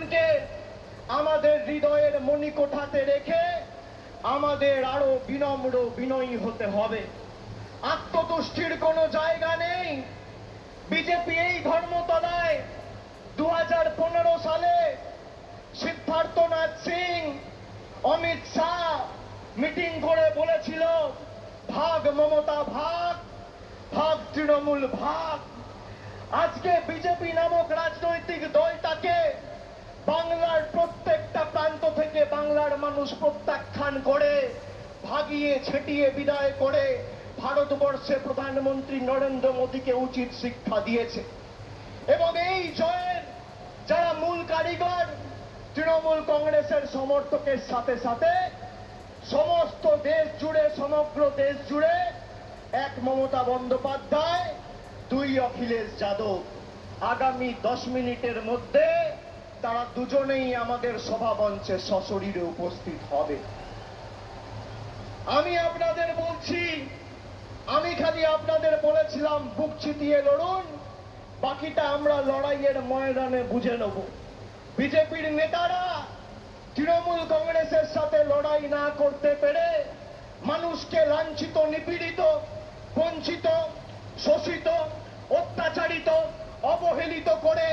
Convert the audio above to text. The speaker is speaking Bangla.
সম্মানকে আমাদের হৃদয়ের মণিকোঠাতে রেখে আমাদের আরো বিনম্র বিনয়ী হতে হবে। আত্মতুষ্টির কোনো জায়গা নেই। বিজেপি এই ধর্মতলায় 2015 সালে সিদ্ধার্থনাথ সিং, অমিত শাহ মিটিং করে বলেছিল, ভাগ মমতা ভাগ, ভাগ তৃণমূল ভাগ। আজকে বিজেপি নামক রাজনৈতিক দলটাকে বাংলার প্রত্যেকটা প্রান্ত থেকে বাংলার মানুষ প্রত্যাখ্যান করে, ভাগিয়ে ছেটিয়ে বিদায় করে ভারতবর্ষে প্রধানমন্ত্রী নরেন্দ্র মোদীকে উচিত শিক্ষা দিয়েছে। এবং এই জয়ের যারা মূল কারিগর, তৃণমূল কংগ্রেসের সমর্থকের সাথে সাথে সমস্ত দেশ জুড়ে, সমগ্র দেশ জুড়ে এক মমতা বন্দ্যোপাধ্যায়, দুই অখিলেশ যাদব। আগামী 10 মিনিটের মধ্যে তারা দুজনেই আমাদের সভামঞ্চে সশরীরে উপস্থিত হবে। আমি আপনাদের বলছি, আমি খালি আপনাদের বলেছিলাম বুক চিতিয়ে লড়ুন, বাকিটা আমরা লড়াইয়ের ময়দানে বুঝে নেব। বিজেপির নেতারা তৃণমূল কংগ্রেসের সাথে লড়াই না করতে পেরে মানুষকে লাঞ্ছিত, নিপীড়িত, বঞ্চিত, শোষিত, অত্যাচারিত, অবহেলিত করে